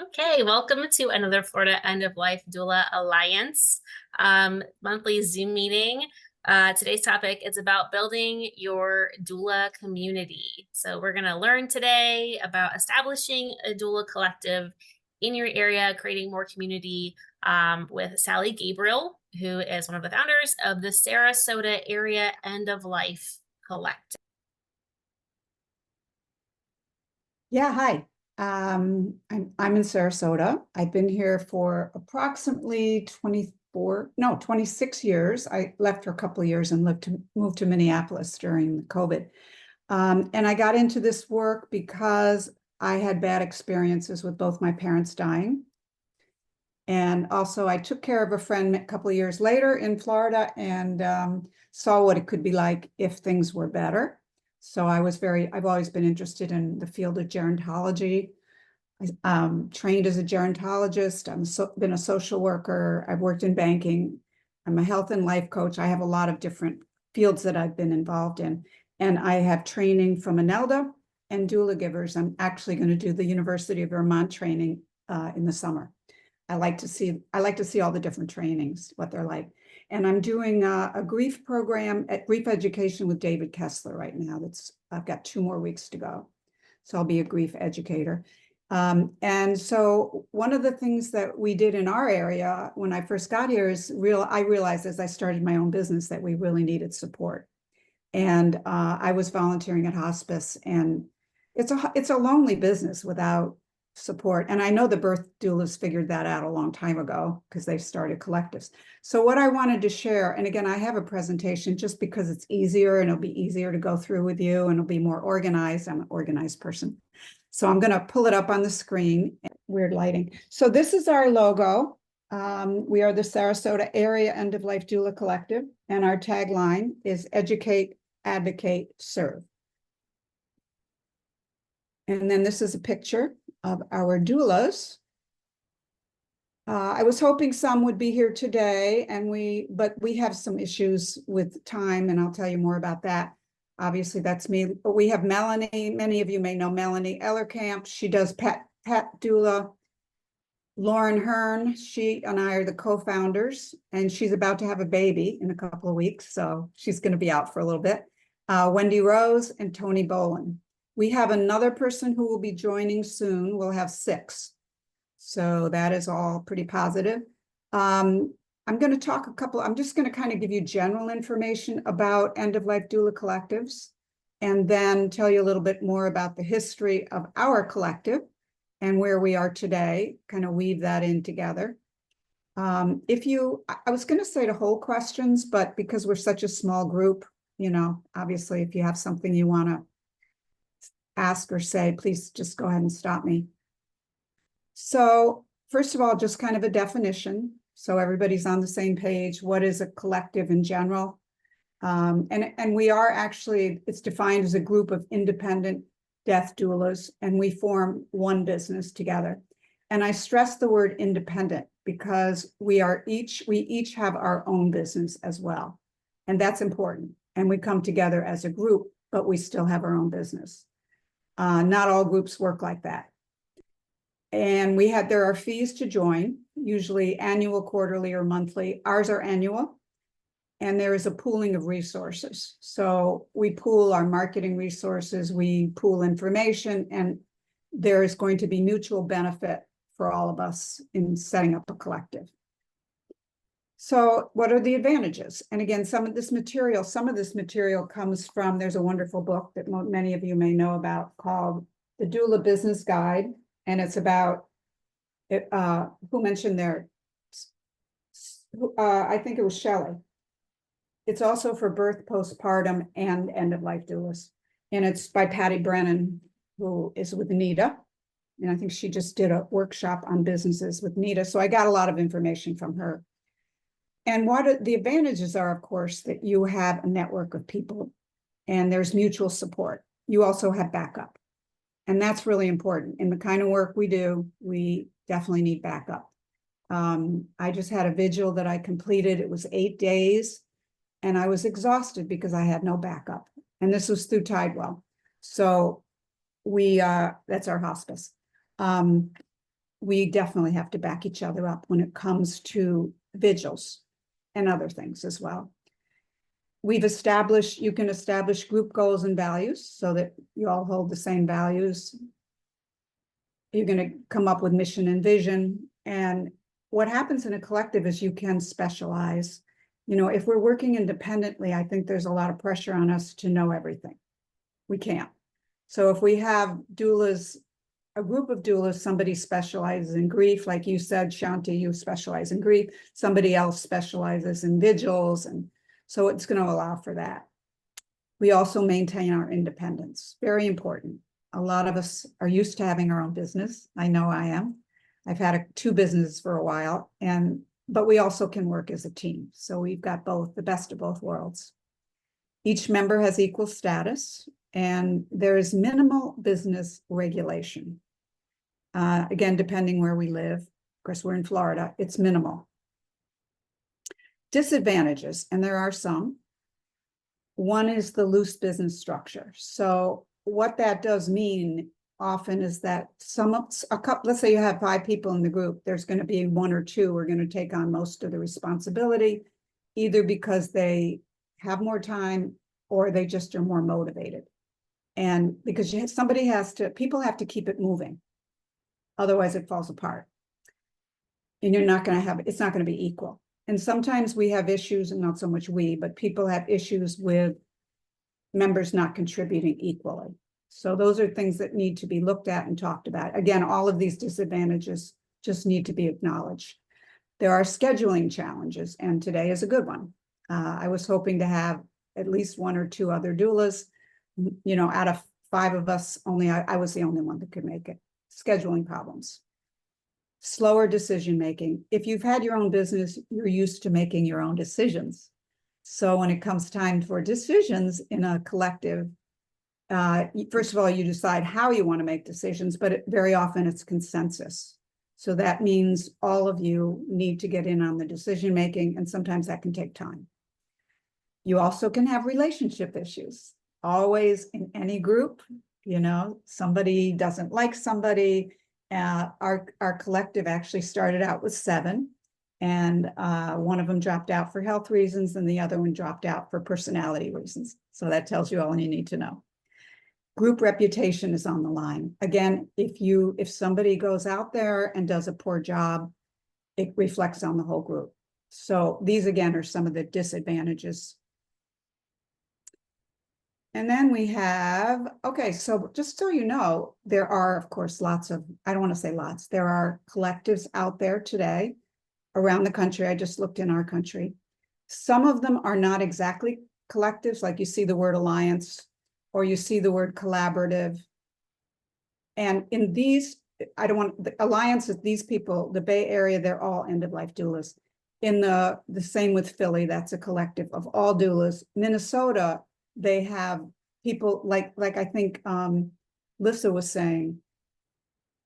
Okay, welcome to another Florida End of Life Doula Alliance monthly Zoom meeting. Today's topic is about building your doula community. So we're going to learn today about establishing a doula collective in your area, creating more community with Sally Gabriel, who is one of the founders of the Sarasota Area End of Life Collective. Yeah, hi. I'm in Sarasota. I've been here for approximately 26 years. I left for a couple of years and moved to Minneapolis during COVID. And I got into this work because I had bad experiences with both my parents dying. And also I took care of a friend a couple of years later in Florida and saw what it could be like if things were better. So I've always been interested in the field of gerontology. I trained as a gerontologist. Been a social worker. I've worked in banking. I'm a health and life coach. I have a lot of different fields that I've been involved in. And I have training from ANELDA and doula givers. I'm actually going to do the University of Vermont training in the summer. I like to see all the different trainings, what they're like. And I'm doing a grief program at Grief Education with David Kessler right now. I've got 2 more weeks to go. So I'll be a grief educator. And so one of the things that we did in our area when I first got here is I realized as I started my own business that we really needed support. And I was volunteering at hospice, and it's a lonely business without support. And I know the birth doulas figured that out a long time ago because they started collectives. So what I wanted to share, and again, I have a presentation just because it's easier and it'll be easier to go through with you and it'll be more organized. I'm an organized person. So I'm going to pull it up on the screen. Weird lighting. So this is our logo. We are the Sarasota Area End of Life Doula Collective, and our tagline is educate, advocate, serve. And then this is a picture of our doulas. I was hoping some would be here today, but we have some issues with time, and I'll tell you more about that. Obviously, that's me. But we have Melanie. Many of you may know Melanie Ellerkamp. She does pet doula. Lauren Hearn, she and I are the co-founders, and she's about to have a baby in a couple of weeks, so she's going to be out for a little bit. Wendy Rose and Tony Bolin. We have another person who will be joining soon. We'll have 6. So that is all pretty positive. I'm going to I'm just going to kind of give you general information about end-of-life doula collectives, and then tell you a little bit more about the history of our collective and where we are today, kind of weave that in together. I was going to say to hold questions, but because we're such a small group, obviously if you have something you want to ask or say, please just go ahead and stop me. So first of all, just kind of a definition, so everybody's on the same page. What is a collective in general? And we are actually, it's defined as a group of independent death doulas, and we form one business together. And I stress the word independent because we each have our own business as well. And that's important. And we come together as a group, but we still have our own business. Not all groups work like that. And there are fees to join, usually annual, quarterly, or monthly. Ours are annual. And there is a pooling of resources. So we pool our marketing resources, we pool information, and there is going to be mutual benefit for all of us in setting up a collective. So what are the advantages? And again, some of this material comes from, there's a wonderful book that many of you may know about called The Doula Business Guide. And it's about, who mentioned there? I think it was Shelley. It's also for birth, postpartum, and end-of-life doulas. And it's by Patty Brennan, who is with NIDA. And I think she just did a workshop on businesses with NIDA. So I got a lot of information from her. And what the advantages are, of course, that you have a network of people and there's mutual support. You also have backup. And that's really important. In the kind of work we do, we definitely need backup. I just had a vigil that I completed. It was 8 days. And I was exhausted because I had no backup. And this was through Tidewell. So that's our hospice. we definitely have to back each other up when it comes to vigils and other things as well. You can establish group goals and values so that you all hold the same values. You're going to come up with mission and vision. And what happens in a collective is you can specialize. If we're working independently, I think there's a lot of pressure on us to know everything. We can't. So if we have doulas, a group of doulas, somebody specializes in grief, like you said, Shanti, you specialize in grief, somebody else specializes in vigils, and so it's going to allow for that. We also maintain our independence, very important. A lot of us are used to having our own business. I know I am. I've had two businesses for a while, but we also can work as a team. So we've got the best of both worlds. Each member has equal status, and there is minimal business regulation. Again, depending where we live, of course, we're in Florida, it's minimal. Disadvantages, and there are some. One is the loose business structure. So what that does mean often is that let's say you have 5 people in the group, there's going to be 1 or 2 who are going to take on most of the responsibility, either because they have more time or they just are more motivated. And because people have to keep it moving. Otherwise it falls apart. And it's not going to be equal. And sometimes we have issues, and not so much but people have issues with members not contributing equally. So those are things that need to be looked at and talked about. Again, all of these disadvantages just need to be acknowledged. There are scheduling challenges, and today is a good one. I was hoping to have at least 1 or 2 other doulas. Out of 5 of us, only I was the only one that could make it. Scheduling problems. Slower decision-making. If you've had your own business, you're used to making your own decisions. So when it comes time for decisions in a collective, first of all, you decide how you want to make decisions, but very often it's consensus. So that means all of you need to get in on the decision-making, and sometimes that can take time. You also can have relationship issues. Always in any group, somebody doesn't like somebody. Our collective actually started out with 7, and one of them dropped out for health reasons, and the other one dropped out for personality reasons. So that tells you all you need to know. Group reputation is on the line. Again, if somebody goes out there and does a poor job, it reflects on the whole group. So these, again, are some of the disadvantages. And then we have, okay, so just so you know, there are, of course, I don't want to say lots, there are collectives out there today around the country. I just looked in our country. Some of them are not exactly collectives, like you see the word alliance or you see the word collaborative. And in these, the alliance of these people, the Bay Area, they're all end-of-life doulas. In the same with Philly, that's a collective of all doulas. Minnesota, they have people like I think Lissa was saying,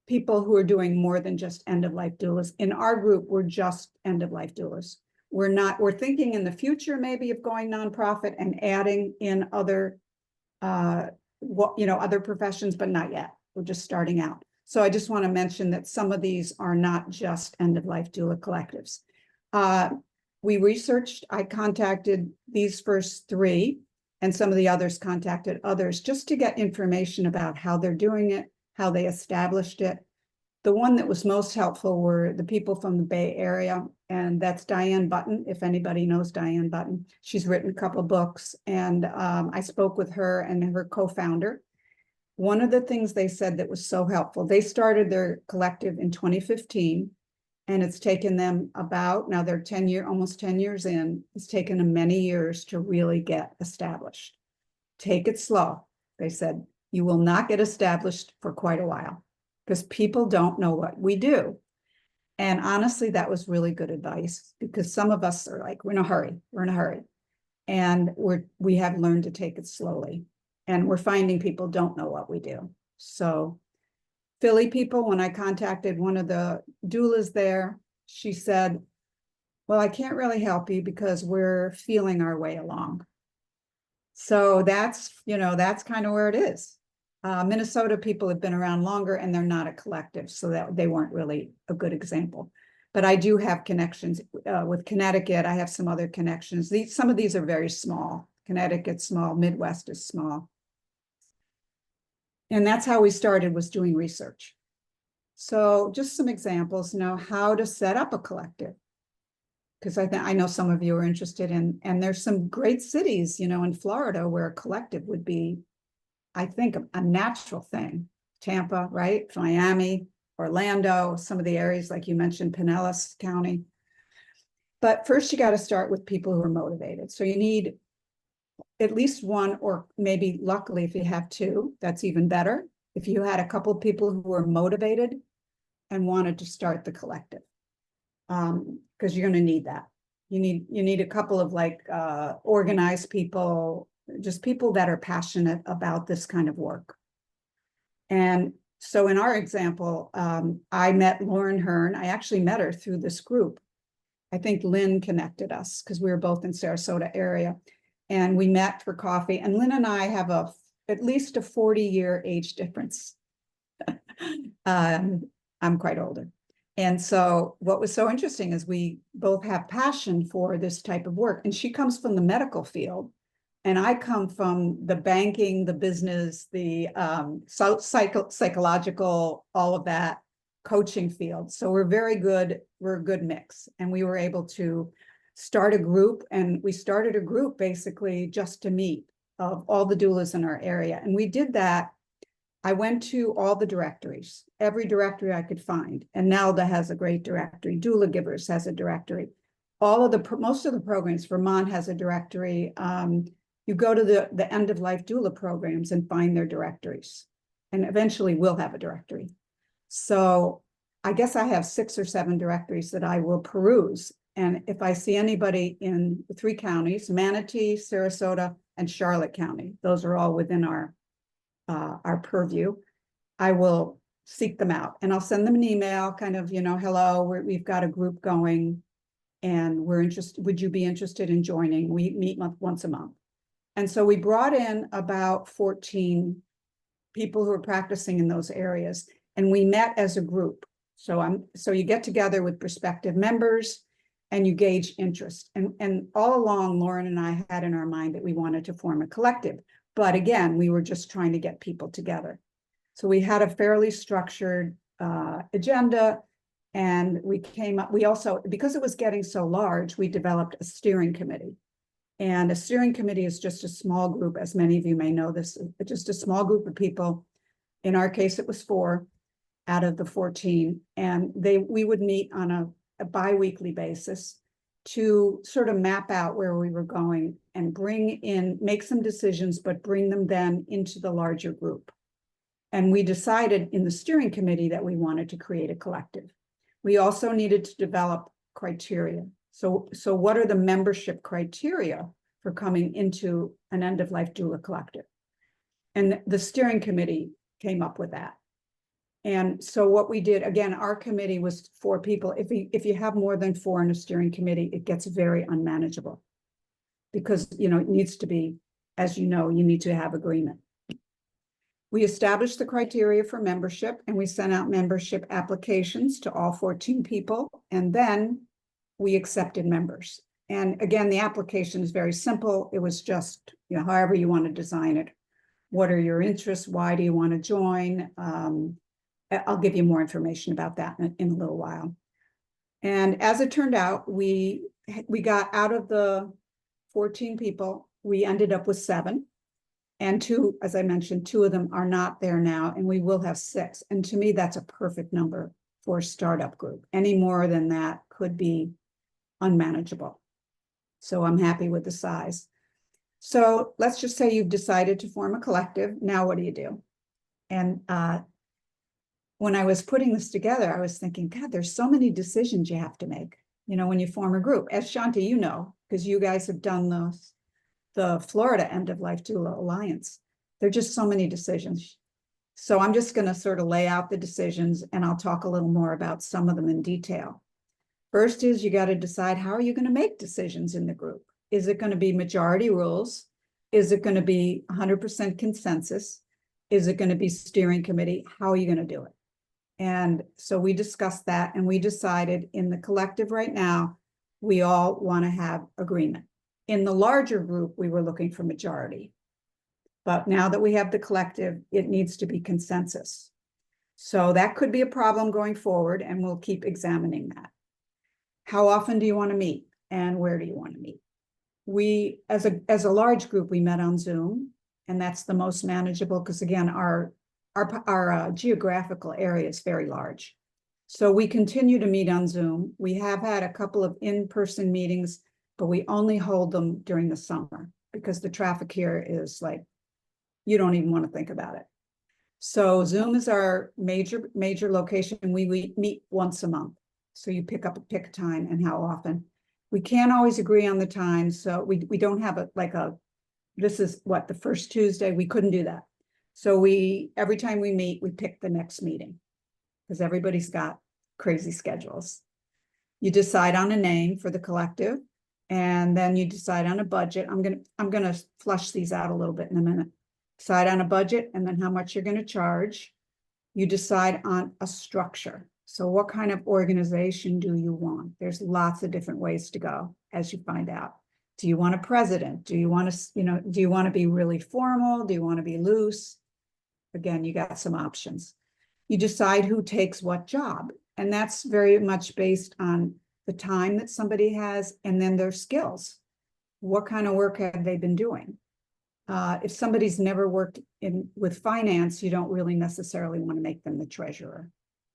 people who are doing more than just end-of-life doulas. In our group, we're just end-of-life doulas. We're thinking in the future maybe of going nonprofit and adding in other other professions, but not yet. We're just starting out. So I just want to mention that some of these are not just end-of-life doula collectives. I contacted these first 3, and some of the others contacted others just to get information about how they're doing it, how they established it. The one that was most helpful were the people from the Bay Area, and that's Diane Button, if anybody knows Diane Button. She's written a couple books, and I spoke with her and her co-founder. One of the things they said that was so helpful, they started their collective in 2015, and it's taken them now they're almost 10 years in, it's taken them many years to really get established. Take it slow. They said, you will not get established for quite a while because people don't know what we do. And honestly, that was really good advice because some of us are like, we're in a hurry. And we have learned to take it slowly. And we're finding people don't know what we do. So Philly people, when I contacted one of the doulas there, she said, well, I can't really help you because we're feeling our way along. So that's kind of where it is. Minnesota people have been around longer and they're not a collective, so that they weren't really a good example. But I do have connections with Connecticut. I have some other connections. Some of these are very small. Connecticut's small, Midwest is small. And that's how we started, was doing research. So just some examples, how to set up a collective. Because I know some of you are interested in, and there's some great cities, in Florida where a collective would be, I think, a natural thing. Tampa, right? Miami, Orlando, some of the areas like you mentioned, Pinellas County. But first you got to start with people who are motivated. So you need at least one, or maybe luckily if you have two, that's even better. If you had a couple of people who were motivated and wanted to start the collective, because you're going to need that. You need a couple of organized people, just people that are passionate about this kind of work. And so in our example, I met Lauren Hearn. I actually met her through this group. I think Lynn connected us because we were both in Sarasota area. And we met for coffee. And Lynn and I have at least a 40-year age difference. I'm quite older. And so what was so interesting is we both have passion for this type of work. And she comes from the medical field. And I come from the banking, the business, the psychological, all of that coaching field. So we're very good. We're a good mix. And we were able to start a group. And we started a group basically just to meet of all the doulas in our area. And we did that. I went to all the directories, every directory I could find. And NALDA has a great directory. Doula Givers has a directory. Most of the programs, Vermont has a directory. You go to the end-of-life doula programs and find their directories. And eventually we'll have a directory. So I guess I have 6 or 7 directories that I will peruse. And if I see anybody in the 3 counties, Manatee, Sarasota, and Charlotte County, those are all within our purview, I will seek them out. And I'll send them an email, kind of, hello, we've got a group going and we're interested. Would you be interested in joining? We meet once a month. And so we brought in about 14 people who are practicing in those areas. And we met as a group. So you get together with prospective members and you gauge interest. And all along, Lauren and I had in our mind that we wanted to form a collective. But again, we were just trying to get people together. So we had a fairly structured agenda. And we also, because it was getting so large, we developed a steering committee. And a steering committee is just a small group, as many of you may know this, just a small group of people. In our case, it was 4 out of the 14. And we would meet on a bi-weekly basis to sort of map out where we were going and make some decisions, but bring them then into the larger group. And we decided in the steering committee that we wanted to create a collective. We also needed to develop criteria. So what are the membership criteria for coming into an end-of-life doula collective? And the steering committee came up with that. And so what we did, again, our committee was 4 people. If you have more than 4 in a steering committee, it gets very unmanageable because, it needs to be, as you need to have agreement. We established the criteria for membership and we sent out membership applications to all 14 people. And then we accepted members. And again, the application is very simple. It was just, however you want to design it. What are your interests? Why do you want to join? I'll give you more information about that in a little while. And as it turned out, we got out of the 14 people, we ended up with 7. And 2, as I mentioned, 2 of them are not there now, and we will have 6. And to me, that's a perfect number for a startup group. Any more than that could be unmanageable. So I'm happy with the size. So let's just say you've decided to form a collective. Now what do you do? And when I was putting this together, I was thinking, God, there's so many decisions you have to make, when you form a group. As Shanti, because you guys have done the Florida End-of-Life Doula Alliance. There are just so many decisions. So I'm just going to sort of lay out the decisions and I'll talk a little more about some of them in detail. First is you got to decide, how are you going to make decisions in the group? Is it going to be majority rules? Is it going to be 100% consensus? Is it going to be steering committee? How are you going to do it? And so we discussed that, and we decided in the collective right now, we all want to have agreement. In the larger group, we were looking for majority. But now that we have the collective, it needs to be consensus. So that could be a problem going forward, and we'll keep examining that. How often do you want to meet, and where do you want to meet? We, as a large group, we met on Zoom, and that's the most manageable because, again, our geographical area is very large. So we continue to meet on Zoom. We have had a couple of in-person meetings, but we only hold them during the summer because the traffic here is like, you don't even want to think about it. So Zoom is our major location, and we meet once a month. So you pick a time and how often. We can't always agree on the time, so we don't have this is what, the first Tuesday. We couldn't do that. So every time we meet, we pick the next meeting because everybody's got crazy schedules. You decide on a name for the collective, and then you decide on a budget. I'm gonna flush these out a little bit in a minute. Decide on a budget and then how much you're going to charge. You decide on a structure. So what kind of organization do you want? There's lots of different ways to go as you find out. Do you want a president? Do you want to, do you want to be really formal? Do you want to be loose? Again, you got some options. You decide who takes what job. And that's very much based on the time that somebody has and then their skills. What kind of work have they been doing? If somebody's never worked with finance, you don't really necessarily want to make them the treasurer.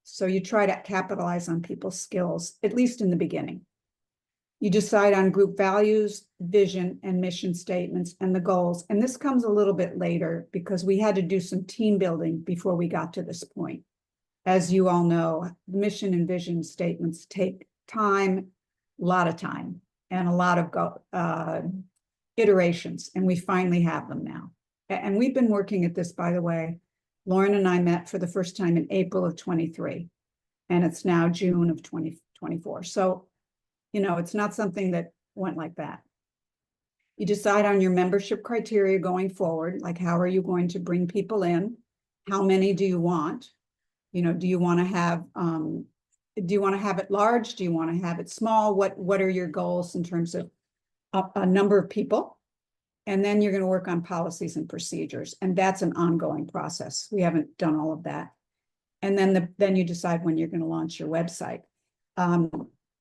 So you try to capitalize on people's skills, at least in the beginning. You decide on group values, vision, and mission statements, and the goals. And this comes a little bit later because we had to do some team building before we got to this point. As you all know, mission and vision statements take time, a lot of time, and a lot of iterations, and we finally have them now. And we've been working at this, by the way. Lauren and I met for the first time in April of 23, and it's now June of 2024. So, it's not something that went like that. You decide on your membership criteria going forward, like how are you going to bring people in? How many do you want? Do you want to have it large? Do you want to have it small? What are your goals in terms of a number of people? And then you're going to work on policies and procedures. And that's an ongoing process. We haven't done all of that. And then you decide when you're going to launch your website.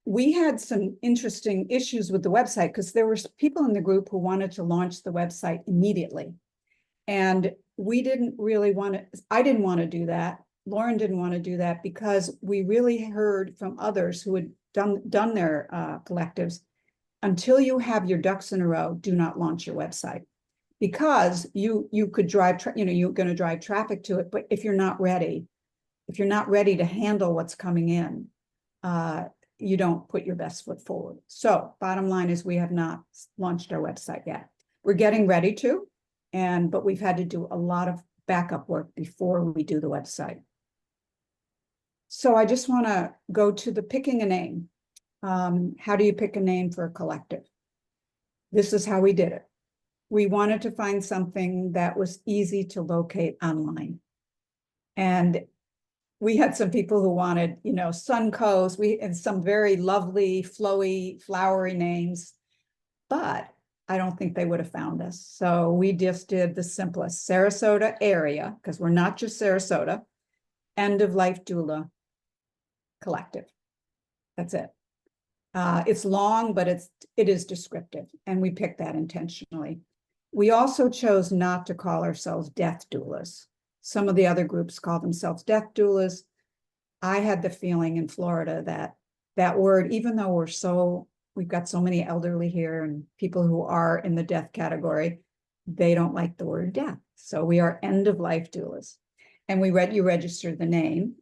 We had some interesting issues with the website because there were people in the group who wanted to launch the website immediately. And we didn't really want to, I didn't want to do that. Lauren didn't want to do that because we really heard from others who had done their collectives. Until you have your ducks in a row, do not launch your website because you could drive, you're going to drive traffic to it. But if you're not ready to handle what's coming in, you don't put your best foot forward. So bottom line is we have not launched our website yet. We're getting ready to, but we've had to do a lot of backup work before we do the website. So I just want to go to the picking a name. How do you pick a name for a collective? This is how we did it. We wanted to find something that was easy to locate online. And we had some people who wanted, Suncoast, and some very lovely, flowy, flowery names, but I don't think they would have found us. So we just did the simplest Sarasota area, because we're not just Sarasota, End of Life Doula Collective. That's it. It's long, but it is descriptive, and we picked that intentionally. We also chose not to call ourselves death doulas. Some of the other groups call themselves death doulas. I had the feeling in Florida that word, even though we've got so many elderly here and people who are in the death category, they don't like the word death. So we are end of life doulas. And you registered the name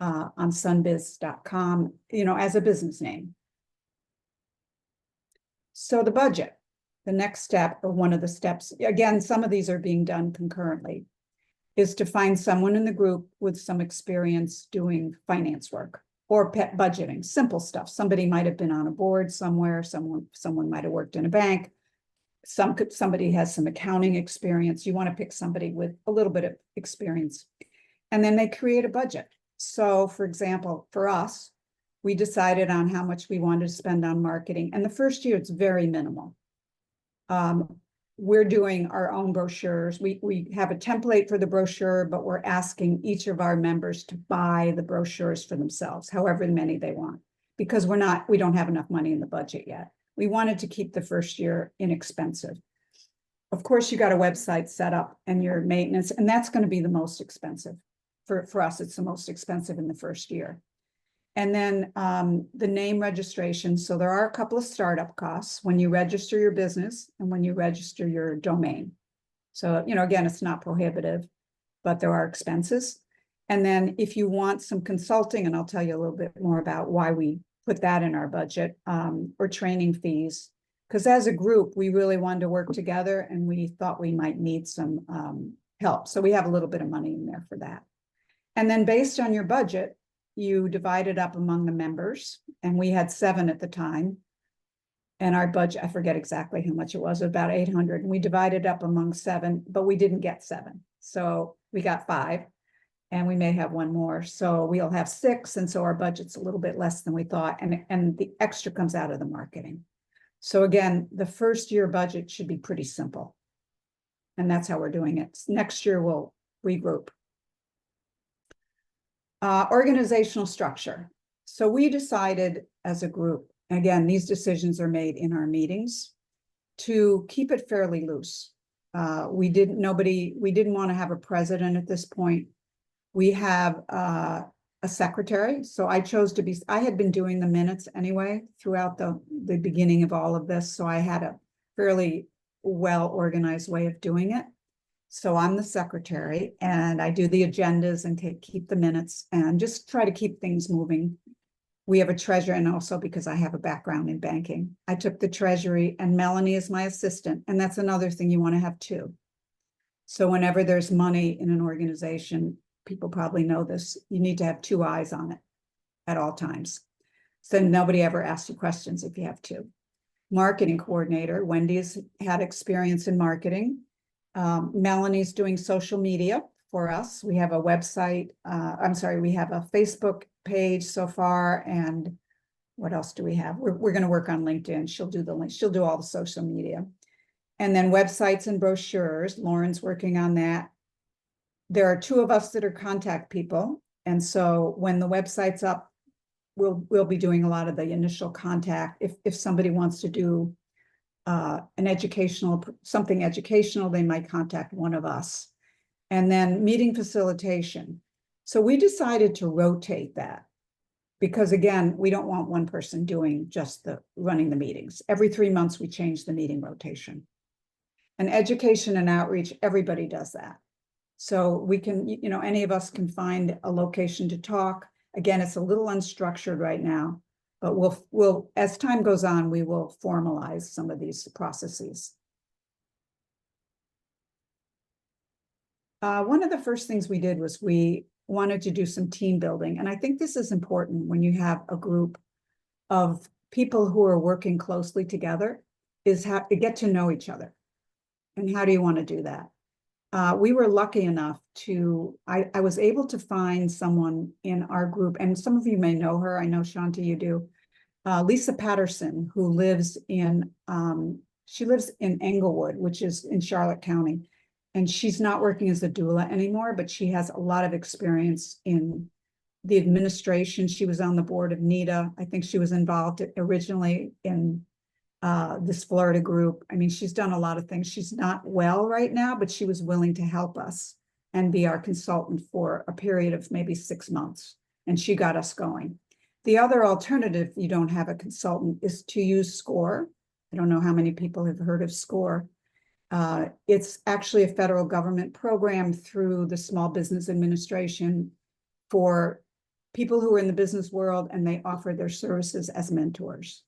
on sunbiz.com, as a business name. So the budget, the next step, or one of the steps, again, some of these are being done concurrently, is to find someone in the group with some experience doing finance work or pet budgeting, simple stuff. Somebody might have been on a board somewhere, someone might have worked in a bank, somebody has some accounting experience. You want to pick somebody with a little bit of experience. And then they create a budget. So for example, for us, we decided on how much we wanted to spend on marketing. And the first year, it's very minimal. We're doing our own brochures. We have a template for the brochure, but we're asking each of our members to buy the brochures for themselves, however many they want, because we don't have enough money in the budget yet. We wanted to keep the first year inexpensive. Of course, you got a website set up and your maintenance, and that's going to be the most expensive. For us, it's the most expensive in the first year. And then the name registration. So there are a couple of startup costs when you register your business and when you register your domain. So, again, it's not prohibitive, but there are expenses. And then if you want some consulting, and I'll tell you a little bit more about why we put that in our budget, or training fees, because as a group, we really wanted to work together and we thought we might need some help. So we have a little bit of money in there for that. And then based on your budget, you divide it up among the members, and we had 7 at the time. And our budget, I forget exactly how much it was, about 800. And we divided up among 7, but we didn't get 7. So we got 5, and we may have 1 more. So we'll have 6. And so our budget's a little bit less than we thought. And the extra comes out of the marketing. So again, the first year budget should be pretty simple. And that's how we're doing it. Next year, we'll regroup. Organizational structure. So we decided as a group, again, these decisions are made in our meetings, to keep it fairly loose. We didn't want to have a president at this point. We have a secretary. So I had been doing the minutes anyway throughout the beginning of all of this. So I had a fairly well-organized way of doing it. So I'm the secretary, and I do the agendas and keep the minutes and just try to keep things moving. We have a treasurer, and also because I have a background in banking, I took the treasury, and Melanie is my assistant. And that's another thing you want to have 2. So whenever there's money in an organization, people probably know this, you need to have 2 eyes on it at all times. So nobody ever asks you questions if you have 2. Marketing coordinator, Wendy has had experience in marketing. Melanie's doing social media for us. We have a website. We have a Facebook page so far. And what else do we have? We're going to work on LinkedIn. She'll do the link. She'll do all the social media. And then websites and brochures. Lauren's working on that. There are 2 of us that are contact people. And so when the website's up, we'll be doing a lot of the initial contact. If somebody wants to do something educational, they might contact one of us. And then meeting facilitation. So we decided to rotate that because, again, we don't want one person doing just running the meetings. Every 3 months, we change the meeting rotation. And education and outreach, everybody does that. So we can, any of us can find a location to talk. Again, it's a little unstructured right now, but we'll as time goes on, we will formalize some of these processes. One of the first things we did was we wanted to do some team building. And I think this is important when you have a group of people who are working closely together, is how to get to know each other. And how do you want to do that? We were lucky enough I was able to find someone in our group, and some of you may know her. I know, Shanti, you do. Lisa Patterson, who lives in Englewood, which is in Charlotte County. And she's not working as a doula anymore, but she has a lot of experience in the administration. She was on the board of NIDA. I think she was involved originally in this Florida group. I mean, she's done a lot of things. She's not well right now, but she was willing to help us and be our consultant for a period of maybe 6 months. And she got us going. The other alternative, if you don't have a consultant, is to use SCORE. I don't know how many people have heard of SCORE. It's actually a federal government program through the Small Business Administration for people who are in the business world, and they offer their services as mentors.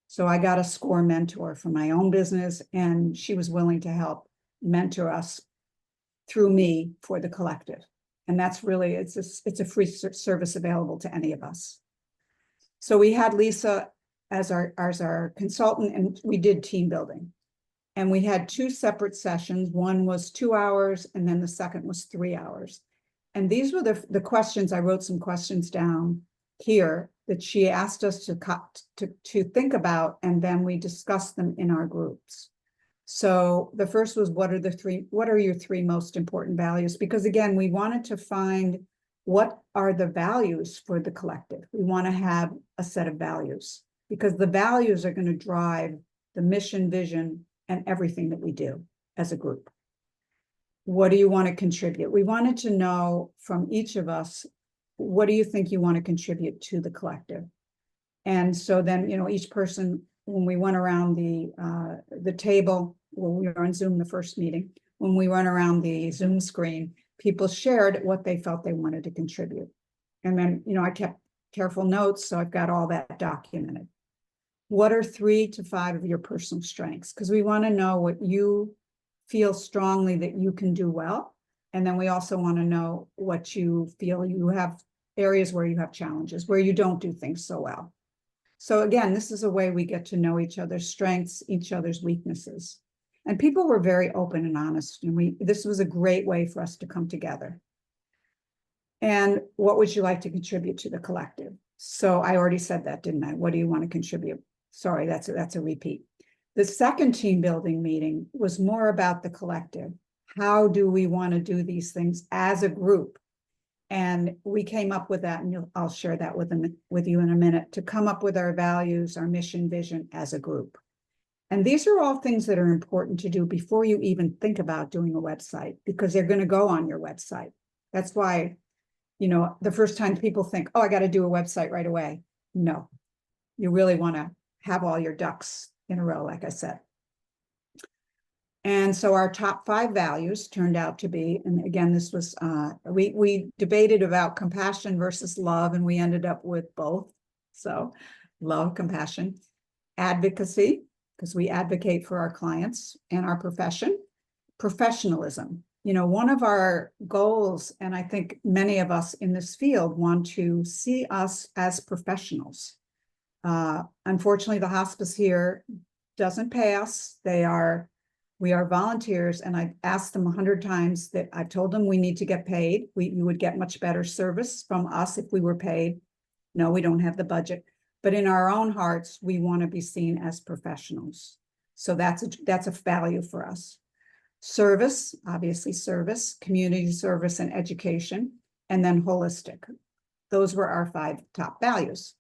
So I got a SCORE mentor for my own business, and she was willing to help mentor us through me for the collective. And that's really, it's a free service available to any of us. So we had Lisa as our consultant, and we did team building. And we had two separate sessions. One was 2 hours, and then the second was 3 hours. And these were the questions. I wrote some questions down here that she asked us to think about, and then we discussed them in our groups. So the first was, what are your three most important values? Because again, we wanted to find what are the values for the collective. We want to have a set of values, because the values are going to drive the mission, vision, and everything that we do as a group. What do you want to contribute? We wanted to know from each of us, what do you think you want to contribute to the collective? And so then, each person, when we went around the table, when we were on Zoom, the first meeting, when we went around the Zoom screen, people shared what they felt they wanted to contribute. And then, I kept careful notes, so I've got all that documented. What are 3 to 5 of your personal strengths? Because we want to know what you feel strongly that you can do well. And then we also want to know what you feel you have areas where you have challenges, where you don't do things so well. So again, this is a way we get to know each other's strengths, each other's weaknesses. And people were very open and honest. And this was a great way for us to come together. And what would you like to contribute to the collective? So I already said that, didn't I? What do you want to contribute? Sorry, that's a repeat. The second team building meeting was more about the collective. How do we want to do these things as a group? And we came up with that, and I'll share that with you in a minute, to come up with our values, our mission, vision as a group. And these are all things that are important to do before you even think about doing a website, because they're going to go on your website. That's why, the first time people think, oh, I got to do a website right away. No, you really want to have all your ducks in a row, like I said. And so our top 5 values turned out to be, and again, this was, we debated about compassion versus love, and we ended up with both. So love, compassion, advocacy, because we advocate for our clients and our profession, professionalism. One of our goals, and I think many of us in this field want to see us as professionals. Unfortunately, the hospice here doesn't pay us. We are volunteers, and I've asked them 100 times that I've told them we need to get paid. You would get much better service from us if we were paid. No, we don't have the budget, but in our own hearts, we want to be seen as professionals. So that's a value for us. Service, obviously service, community service, and education, and then holistic. Those were our 5 top values.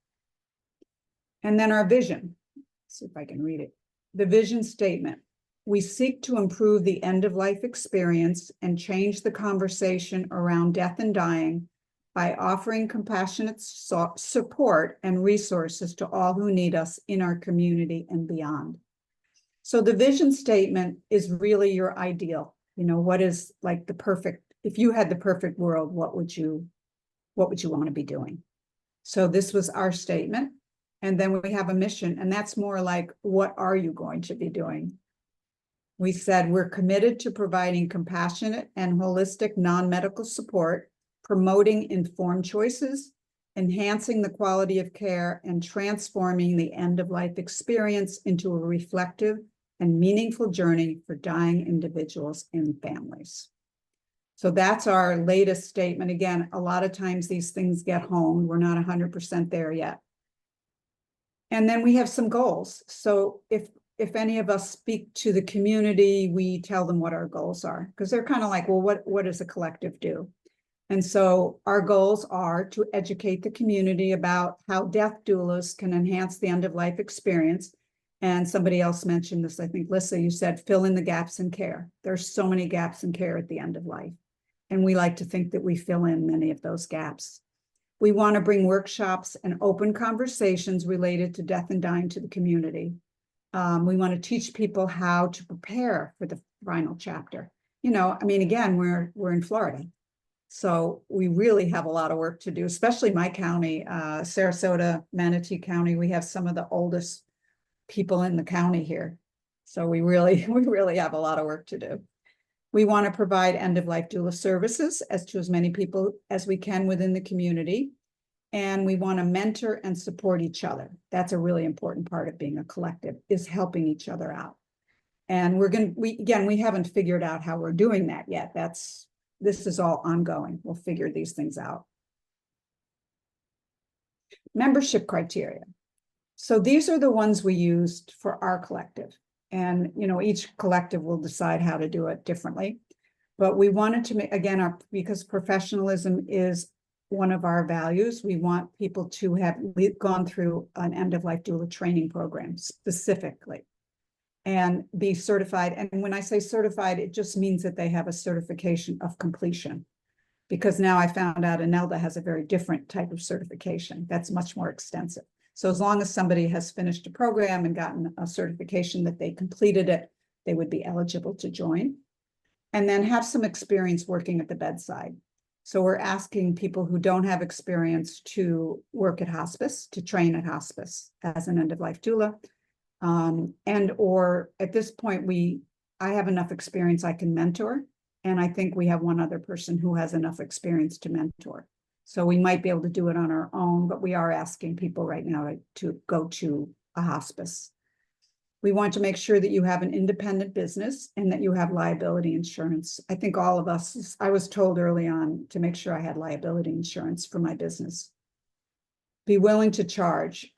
And then our vision. Let's see if I can read it. The vision statement. We seek to improve the end-of-life experience and change the conversation around death and dying by offering compassionate support and resources to all who need us in our community and beyond. So the vision statement is really your ideal. What is like the perfect, if you had the perfect world, what would you want to be doing? So this was our statement. And then we have a mission, and that's more like, what are you going to be doing? We said we're committed to providing compassionate and holistic non-medical support, promoting informed choices, enhancing the quality of care, and transforming the end-of-life experience into a reflective and meaningful journey for dying individuals and families. So that's our latest statement. Again, a lot of times these things get honed. We're not 100% there yet. And then we have some goals. So if any of us speak to the community, we tell them what our goals are, because they're kind of like, well, what does a collective do? And so our goals are to educate the community about how death doulas can enhance the end-of-life experience. And somebody else mentioned this, I think, Lissa, you said, fill in the gaps in care. There's so many gaps in care at the end of life. And we like to think that we fill in many of those gaps. We want to bring workshops and open conversations related to death and dying to the community. We want to teach people how to prepare for the final chapter. Again, we're in Florida. So we really have a lot of work to do, especially my county, Sarasota, Manatee County. We have some of the oldest people in the county here. So we really have a lot of work to do. We want to provide end-of-life doula services to as many people as we can within the community. And we want to mentor and support each other. That's a really important part of being a collective, is helping each other out. And we haven't figured out how we're doing that yet. This is all ongoing. We'll figure these things out. Membership criteria. So these are the ones we used for our collective. And, each collective will decide how to do it differently. But we wanted to make, again, because professionalism is one of our values, we want people to have gone through an end-of-life doula training program specifically and be certified. And when I say certified, it just means that they have a certification of completion. Because now I found out ANELDA has a very different type of certification that's much more extensive. So as long as somebody has finished a program and gotten a certification that they completed it, they would be eligible to join. And then have some experience working at the bedside. So we're asking people who don't have experience to work at hospice, to train at hospice as an end-of-life doula. And or at this point, I have enough experience I can mentor. And I think we have one other person who has enough experience to mentor. So we might be able to do it on our own, but we are asking people right now to go to a hospice. We want to make sure that you have an independent business and that you have liability insurance. I think all of us, I was told early on to make sure I had liability insurance for my business. Be willing to charge.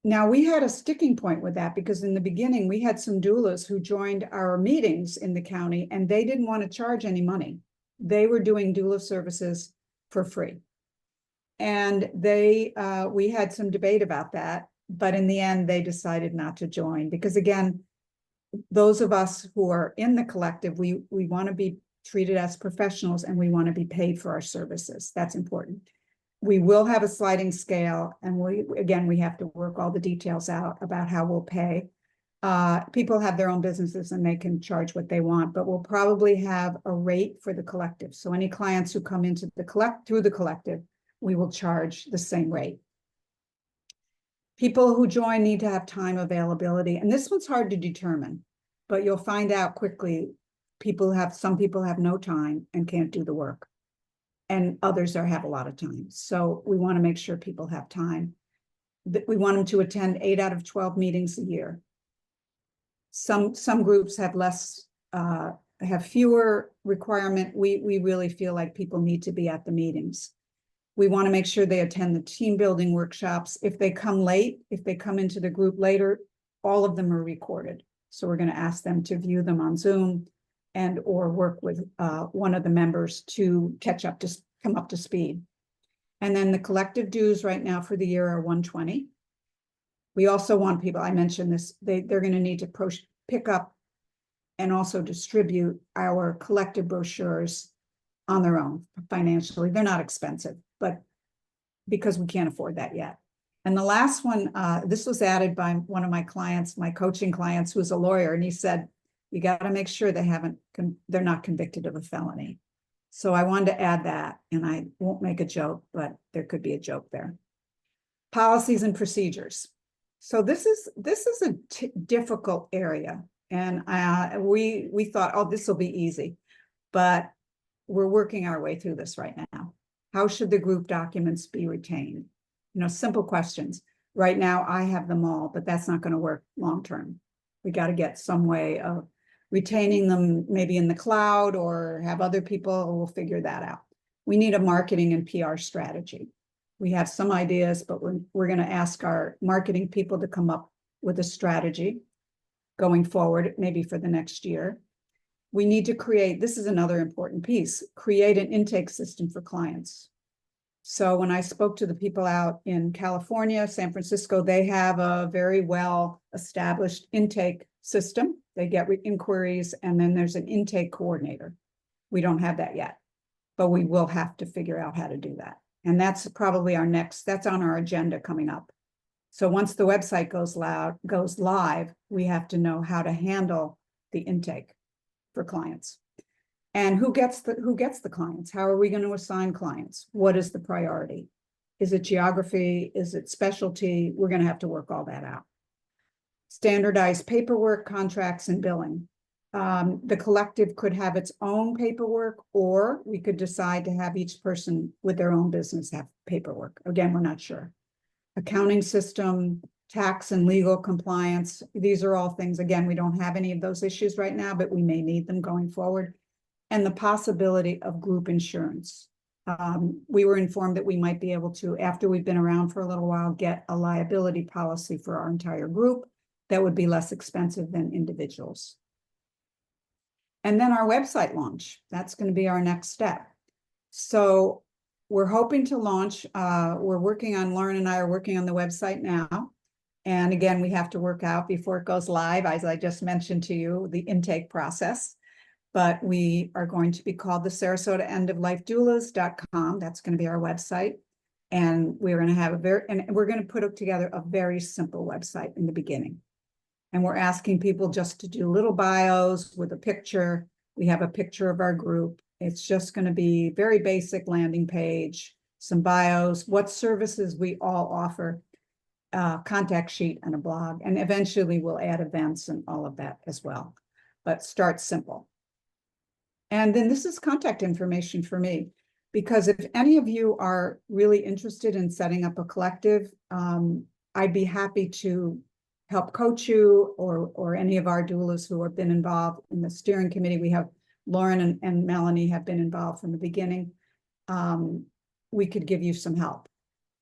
Now, we had a sticking point with that because in the beginning, we had some doulas who joined our meetings in the county and they didn't want to charge any money. They were doing doula services for free. And we had some debate about that, but in the end, they decided not to join because again, those of us who are in the collective, we want to be treated as professionals and we want to be paid for our services. That's important. We will have a sliding scale and we have to work all the details out about how we'll pay. People have their own businesses and they can charge what they want, but we'll probably have a rate for the collective. So any clients who come into through the collective, we will charge the same rate. People who join need to have time availability. And this one's hard to determine, but you'll find out quickly. Some people have no time and can't do the work. And others have a lot of time. So we want to make sure people have time. We want them to attend 8 out of 12 meetings a year. Some groups have have fewer requirement. We really feel like people need to be at the meetings. We want to make sure they attend the team building workshops. If they come late, if they come into the group later, all of them are recorded. So we're going to ask them to view them on Zoom and or work with one of the members to come up to speed. And then the collective dues right now for the year are $120. We also want people, I mentioned this, they're going to need to pick up and also distribute our collective brochures on their own financially. They're not expensive, but because we can't afford that yet. And the last one, this was added by one of my clients, my coaching clients, who's a lawyer, and he said, you got to make sure they're not convicted of a felony. So I wanted to add that, and I won't make a joke, but there could be a joke there. Policies and procedures. So this is a difficult area, and we thought, oh, this will be easy, but we're working our way through this right now. How should the group documents be retained? Simple questions. Right now, I have them all, but that's not going to work long term. We got to get some way of retaining them, maybe in the cloud, or have other people. We'll figure that out. We need a marketing and PR strategy. We have some ideas, but we're going to ask our marketing people to come up with a strategy going forward, maybe for the next year. We need to create, this is another important piece, create an intake system for clients. So when I spoke to the people out in California, San Francisco, they have a very well established intake system. They get inquiries, and then there's an intake coordinator. We don't have that yet, but we will have to figure out how to do that. And that's probably that's on our agenda coming up. So once the website goes live, we have to know how to handle the intake for clients. And who gets the clients? How are we going to assign clients? What is the priority? Is it geography? Is it specialty? We're going to have to work all that out. Standardized paperwork, contracts, and billing. The collective could have its own paperwork, or we could decide to have each person with their own business have paperwork. Again, we're not sure. Accounting system, tax and legal compliance. These are all things, again, we don't have any of those issues right now, but we may need them going forward. And the possibility of group insurance. We were informed that we might be able to, after we've been around for a little while, get a liability policy for our entire group that would be less expensive than individuals. And then our website launch, that's going to be our next step. So we're hoping to launch, Lauren and I are working on the website now. And again, we have to work out before it goes live, as I just mentioned to you, the intake process. But we are going to be called the Sarasota EndofLifeDoulas.com. That's going to be our website. And we're going to have we're going to put together a very simple website in the beginning. And we're asking people just to do little bios with a picture. We have a picture of our group. It's just going to be very basic landing page, some bios, what services we all offer, contact sheet and a blog. And eventually we'll add events and all of that as well. But start simple. And then this is contact information for me, because if any of you are really interested in setting up a collective, I'd be happy to help coach you, or any of our doulas who have been involved in the steering committee. We have Lauren and Melanie have been involved from the beginning. We could give you some help,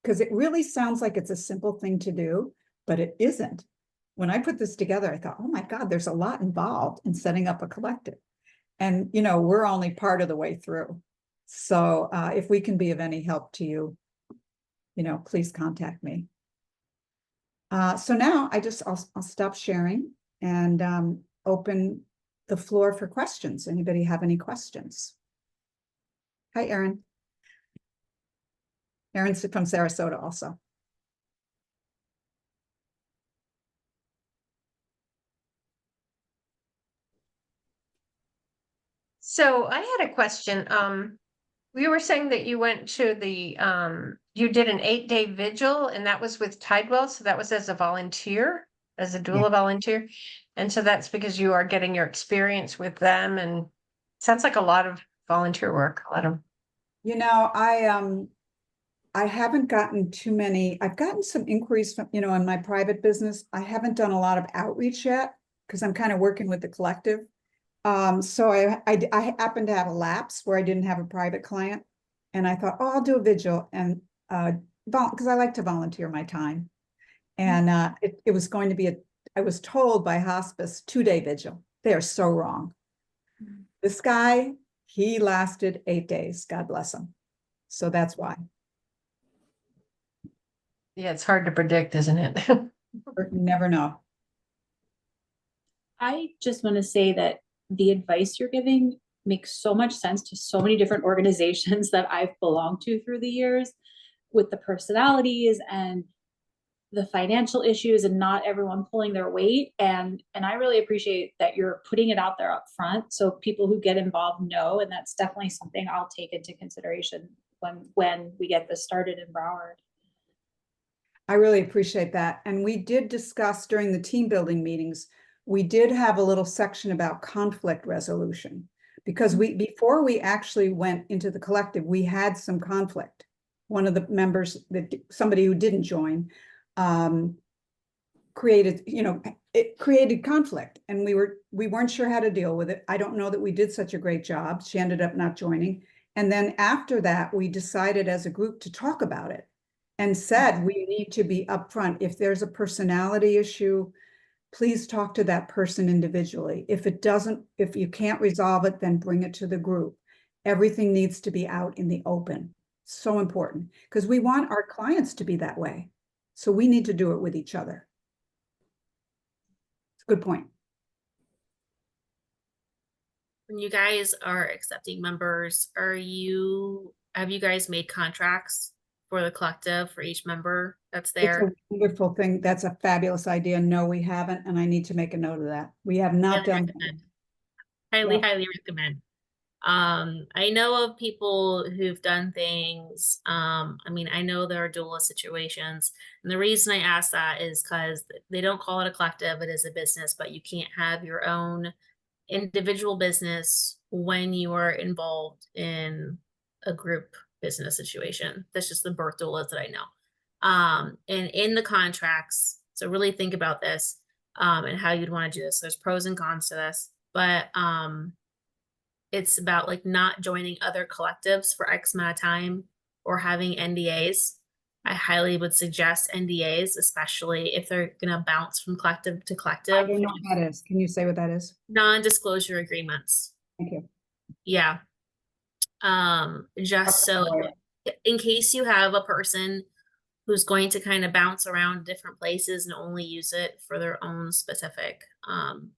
because it really sounds like it's a simple thing to do, but it isn't. When I put this together, I thought, oh my God, there's a lot involved in setting up a collective. And, we're only part of the way through. So if we can be of any help to you, please contact me. So now I'll stop sharing and open the floor for questions. Anybody have any questions? Hi, Erin. Erin's from Sarasota also. So I had a question. We were saying that you went to the, you did an 8-day vigil, and that was with Tidewell. So that was as a volunteer, as a doula volunteer. And so that's because you are getting your experience with them, and sounds like a lot of volunteer work, a lot of. I haven't gotten too many. I've gotten some inquiries from, in my private business. I haven't done a lot of outreach yet because I'm kind of working with the collective. So I happened to have a lapse where I didn't have a private client, and I thought, oh, I'll do a vigil, and because I like to volunteer my time. And it was going to be I was told by hospice 2-day vigil. They are so wrong. This guy, he lasted 8 days. God bless him. So that's why. Yeah, it's hard to predict, isn't it? You never know. I just want to say that the advice you're giving makes so much sense to so many different organizations that I've belonged to through the years, with the personalities and the financial issues and not everyone pulling their weight. And I really appreciate that you're putting it out there up front so people who get involved know. And that's definitely something I'll take into consideration when we get this started in Broward. I really appreciate that. And we did discuss during the team building meetings, we did have a little section about conflict resolution, because before we actually went into the collective, we had some conflict. One of the members, somebody who didn't join, created, it created conflict, and we weren't sure how to deal with it. I don't know that we did such a great job. She ended up not joining. And then after that, we decided as a group to talk about it and said, we need to be upfront. If there's a personality issue, please talk to that person individually. If you can't resolve it, then bring it to the group. Everything needs to be out in the open. So important, because we want our clients to be that way. So we need to do it with each other. It's a good point. When you guys are accepting members, have you guys made contracts for the collective for each member that's there? It's a wonderful thing. That's a fabulous idea. No, we haven't, and I need to make a note of that. We have not done that. Highly recommend. I know of people who've done things. I know there are doula situations, and the reason I ask that is because they don't call it a collective, it is a business, but you can't have your own individual business when you are involved in a group business situation. That's just the birth doulas that I know. And in the contracts, So really think about this and how you'd want to do this. There's pros and cons to this, but it's about like not joining other collectives for X amount of time or having NDAs. I highly would suggest NDAs, especially if they're going to bounce from collective to I collective. don't know what that is. Can you say what that is? Non-disclosure agreements. Thank you. Yeah. Just so in case you have a person who's going to kind of bounce around different places and only use it for their own specific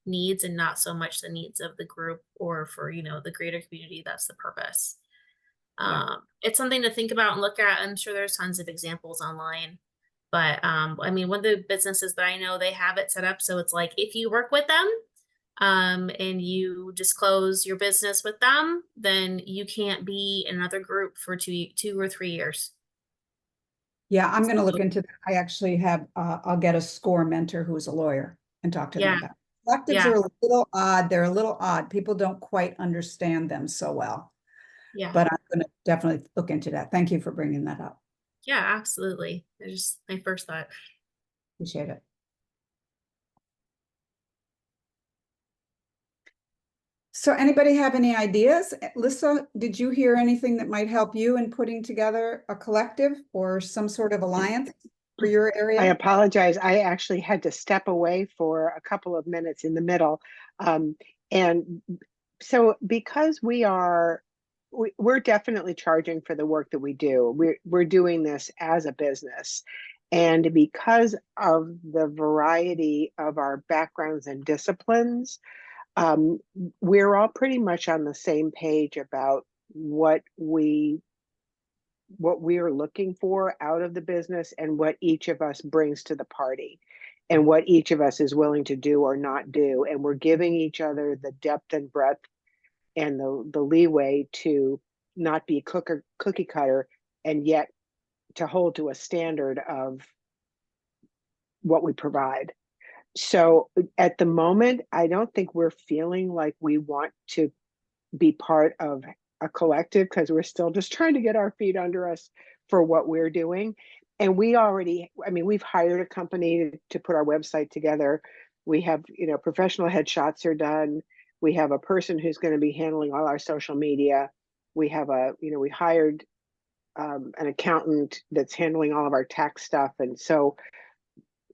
needs and not so much the needs of the group or for, you know, the greater community. That's the purpose. It's something to think about and look at. I'm sure there's tons of examples online, but I mean, one of the businesses that I know, they have it set up so it's like if you work with them and you disclose your business with them, then you can't be in another group for 2 or 3 years. Yeah, I'm going to look into that. I actually have, I'll get a SCORE mentor who's a lawyer and talk to them Yeah. about it. Collectives Yeah. are a little odd. They're a little odd. People don't quite understand them so well. Yeah. But I'm going to definitely look into that. Thank you for bringing that up. Yeah, absolutely. I just my first thought. Appreciate it. So anybody have any ideas? Lisa, did you hear anything that might help you in putting together a collective or some sort of alliance for your area? I apologize. I actually had to step away for a couple of minutes in the middle. And so because we're definitely charging for the work that we do. We're doing this as a business. And because of the variety of our backgrounds and disciplines, we're all pretty much on the same page about what we're looking for out of the business and what each of us brings to the party and what each of us is willing to do or not do. And we're giving each other the depth and breadth and the leeway to not be cookie cutter and yet to hold to a standard of what we provide. So at the moment, I don't think we're feeling like we want to be part of a collective because we're still just trying to get our feet under us for what we're doing. And we've hired a company to put our website together. We have, professional headshots are done. We have a person who's going to be handling all our social media. We have we hired an accountant that's handling all of our tax stuff. And so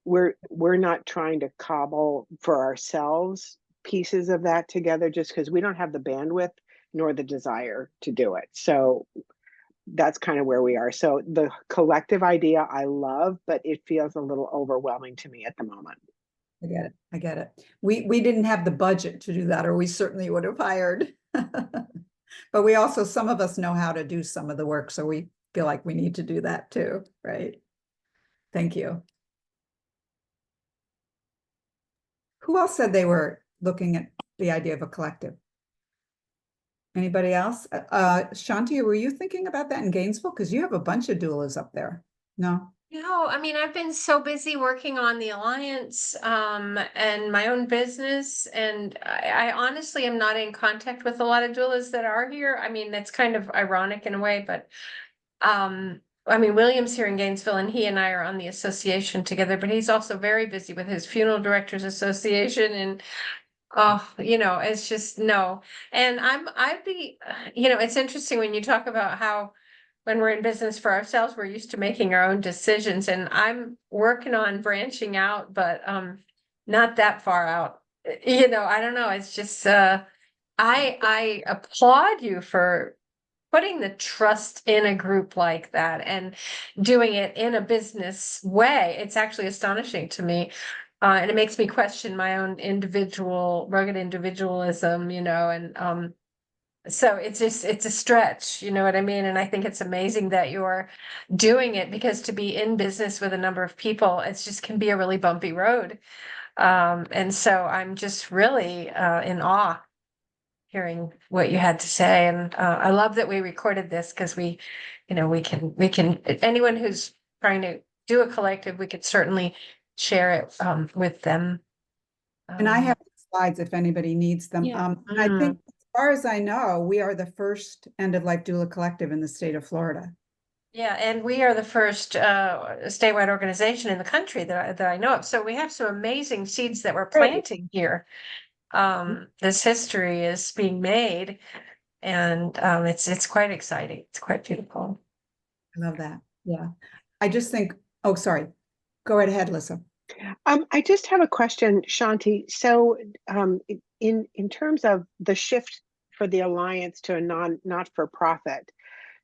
we're not trying to cobble for ourselves pieces of that together just because we don't have the bandwidth nor the desire to do it. So that's kind of where we are. So the collective idea I love, but it feels a little overwhelming to me at the moment. I get it. I get it. We didn't have the budget to do that, or we certainly would have hired. But we also, some of us know how to do some of the work, so we feel like we need to do that too, right? Thank you. Who else said they were looking at the idea of a collective? Anybody else? Shanti, were you thinking about that in Gainesville? Because you have a bunch of doulas up there. No? No, I mean, I've been so busy working on the Alliance and my own business. And I honestly am not in contact with a lot of doulas that are here. I mean, that's kind of ironic in a way, but William's here in Gainesville and he and I are on the association together, but he's also very busy with his Funeral Directors Association and it's just no. And it's interesting when you talk about how when we're in business for ourselves, we're used to making our own decisions and I'm working on branching out, but not that far out. I don't know. It's just I applaud you for putting the trust in a group like that and doing it in a business way. It's actually astonishing to me. And it makes me question my own rugged individualism, and so it's a stretch, you know what I mean? And I think it's amazing that you're doing it because to be in business with a number of people, it's just can be a really bumpy road. And so I'm just really in awe hearing what you had to say. And I love that we recorded this because we can, anyone who's trying to do a collective, we could certainly share it with them. And I have slides if anybody needs them. Yeah. And I think as far as I know, we are the first end-of-life doula collective in the state of Florida. Yeah, and we are the first statewide organization in the country that I know of. So we have some amazing seeds that we're Great. planting here. This history is being made, and it's quite exciting. It's quite beautiful. I love that. Yeah. I just think, oh, sorry. Go right ahead, Lisa. I just have a question, Shanti. So, in terms of the shift for the Alliance to a not-for-profit,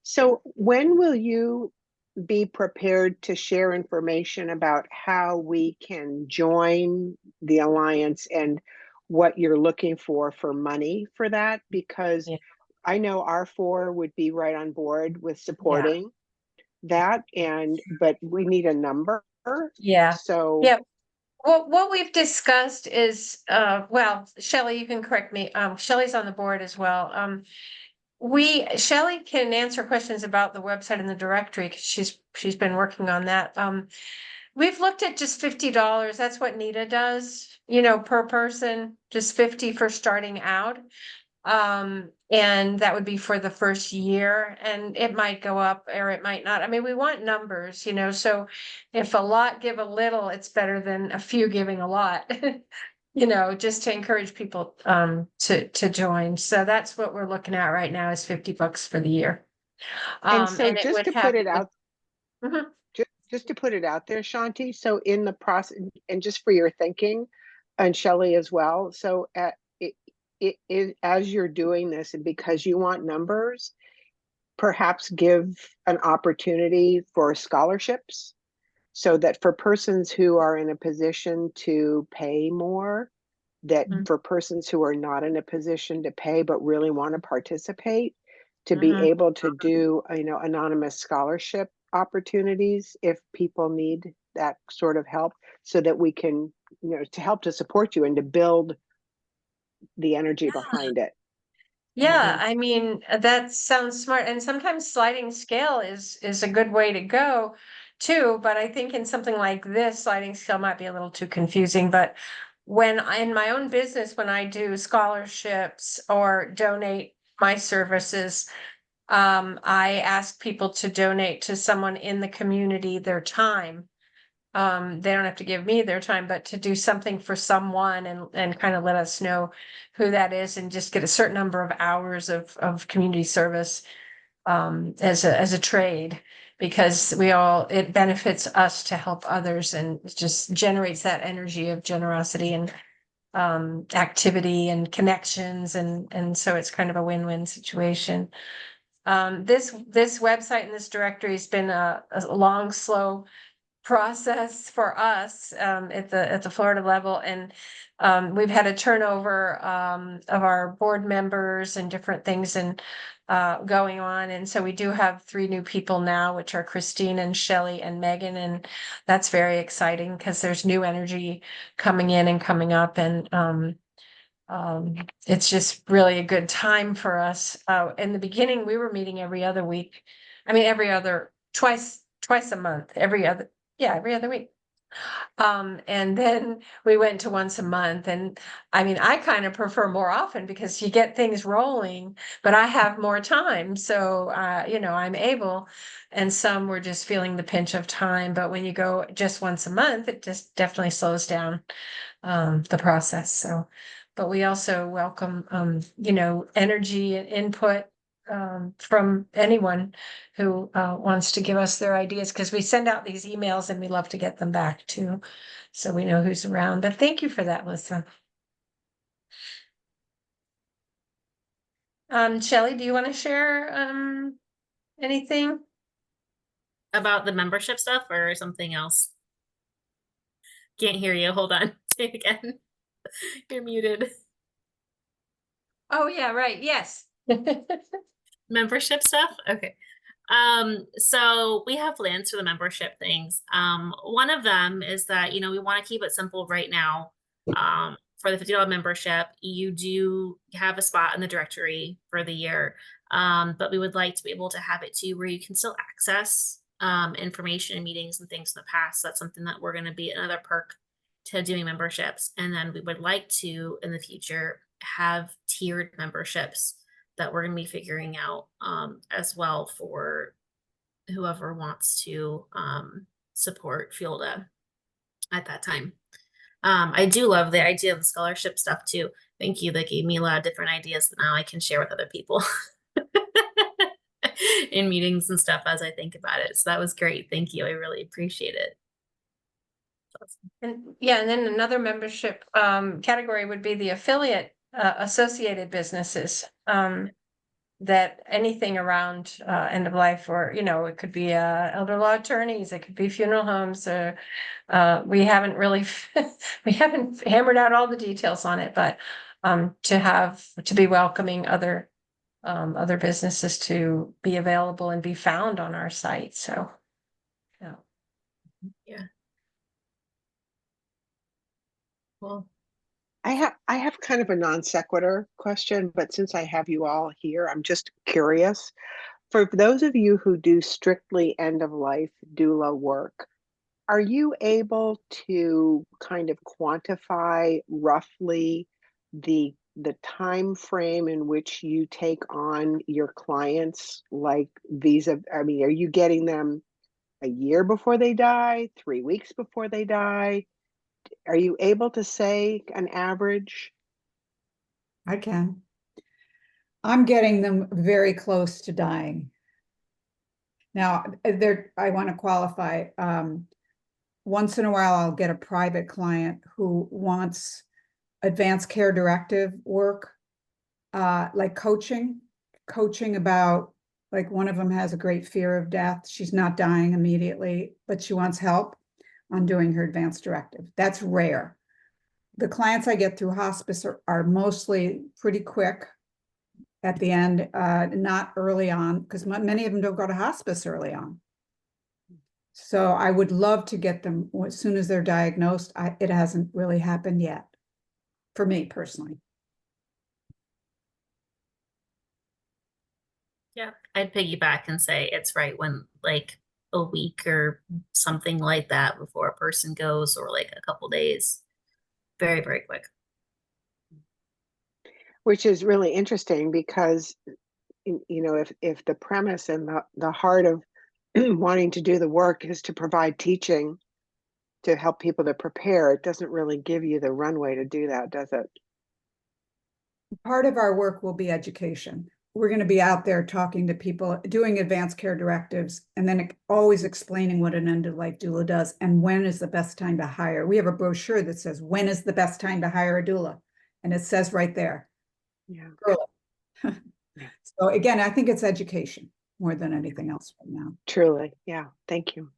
so when will you be prepared to share information about how we can join the Alliance and what you're looking for money for that? Because Yeah. I know our four would be right on board with supporting that, but we need a number. Yeah. So. Yeah. Well, what we've discussed is, well, Shelley, you can correct me. Shelley's on the board as well. Shelley can answer questions about the website and the directory because she's been working on that. We've looked at just $50. That's what Nita does, per person, just 50 for starting out. And that would be for the first year, and it might go up or it might not. I mean, we want numbers, so if a lot give a little, it's better than a few giving a lot, just to encourage people to join. So that's what we're looking at right now is $50 for the year. And so And it just would to have put it out, Mhm. just to put it out there, Shanti, so in the process, and just for your thinking, and Shelley as well, so as you're doing this and because you want numbers, perhaps give an opportunity for scholarships so that for persons who are in a position to pay more, that Mhm. for persons who are not in a position to pay but really want to participate, to be Mhm. able to do anonymous scholarship opportunities if people need that sort of help, so that we can to help to support you and to build the energy behind it. Yeah, I mean, that sounds smart. And sometimes sliding scale is a good way to go too. But I think in something like this, sliding scale might be a little too confusing. But in my own business, when I do scholarships or donate my services, I ask people to donate to someone in the community their time. They don't have to give me their time, but to do something for someone and kind of let us know who that is and just get a certain number of hours of community service as a trade, because it benefits us to help others, and it just generates that energy of generosity and activity and connections, and so it's kind of a win-win situation. This website and this directory has been a long, slow process for us at the Florida level, and we've had a turnover of our board members and different things and going on, and so we do have 3 new people now, which are Christine and Shelley and Megan, and that's very exciting because there's new energy coming in and coming up, and it's just really a good time for us. In the beginning, we were meeting every other week. I mean, twice a month, every other week. And then we went to once a month, and I mean, I kind of prefer more often because you get things rolling, but I have more time. So, I'm able, and some were just feeling the pinch of time. But when you go just once a month, it just definitely slows down the process. So, but we also welcome, energy and input from anyone who wants to give us their ideas, because we send out these emails and we love to get them back too, so we know who's around. But thank you for that, Lisa. Shelley, do you want to share anything? About the membership stuff or something else? Can't hear you. Hold on. Say it again. You're muted. Oh yeah, right. Yes. Membership stuff? Okay. So we have plans for the membership things. One of them is that, we want to keep it simple right now. For the $50 membership, you do have a spot in the directory for the year. But we would like to be able to have it too, where you can still access information and meetings and things in the past. That's something that we're going to be another perk to doing memberships. And then we would like to, in the future, have tiered memberships that we're going to be figuring out as well for whoever wants to support Fielda at that time. I do love the idea of the scholarship stuff too. Thank you. That gave me a lot of different ideas that now I can share with other people in meetings and stuff as I think about it. So that was great. Thank you. I really appreciate it. And yeah, and then another membership category would be the affiliate associated businesses. That anything around end of life, or it could be elder law attorneys, it could be funeral homes. We haven't really we haven't hammered out all the details on it, but to be welcoming other businesses to be available and be found on our site. So Yeah. Well, I have kind of a non sequitur question, but since I have you all here, I'm just curious. For those of you who do strictly end of life doula work, are you able to kind of quantify roughly the time frame in which you take on your clients? Like I mean, are you getting them a year before they die, 3 weeks before they die? Are you able to say an average? I can. I'm getting them very close to dying. Now, I want to qualify. Once in a while, I'll get a private client who wants advanced care directive work, like coaching about, like, one of them has a great fear of death. She's not dying immediately, but she wants help on doing her advanced directive. That's rare. The clients I get through hospice are mostly pretty quick at the end, not early on, because many of them don't go to hospice early on. So I would love to get them as soon as they're diagnosed. It hasn't really happened yet, for me personally. yeah, I'd piggyback and say it's right when like a week or something like that before a person goes, or like a couple days. Very, very quick. Which is really interesting because, if the premise and the heart of wanting to do the work is to provide teaching to help people to prepare, it doesn't really give you the runway to do that, does it? Part of our work will be education. We're going to be out there talking to people, doing advanced care directives, and then always explaining what an end-of-life doula does and when is the best time to hire. We have a brochure that says, when is the best time to hire a doula? And it says right there. Yeah. So again, I think it's education more than anything else right now. Truly. Yeah. Thank you.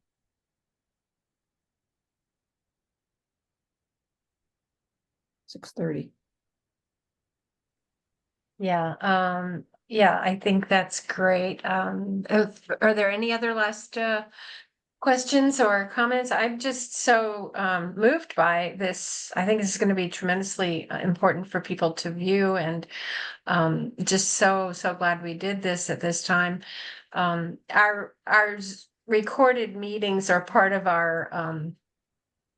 $6:30. yeah, I think that's great. Are there any other last questions or comments? I'm just so moved by this. I think this is going to be tremendously important for people to view, and just so glad we did this at this time. Our recorded meetings are part of our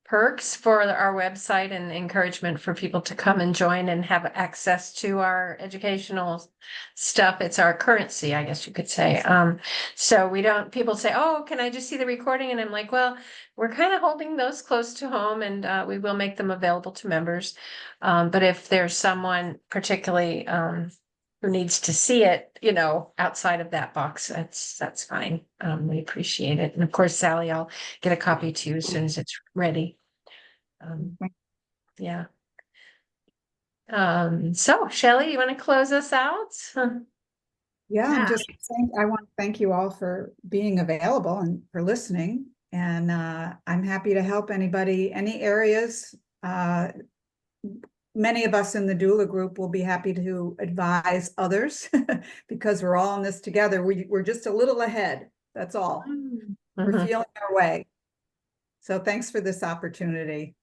perks for our website, and encouragement for people to come and join and have access to our educational stuff. It's our currency, I guess you could say. So people say, oh, can I just see the recording? And I'm like, well, we're kind of holding those close to home, and we will make them available to members. But if there's someone particularly who needs to see it, outside of that box, that's fine. We appreciate it. And of course, Sally, I'll get a copy to you as soon as it's ready. Yeah. So Shelley, you want to close us out? Yeah, Yeah. I want to thank you all for being available and for listening. And I'm happy to help anybody, any areas. Many of us in the doula group will be happy to advise others because we're all in this together. We're just a little ahead. That's all. We're feeling our way. So thanks for this opportunity.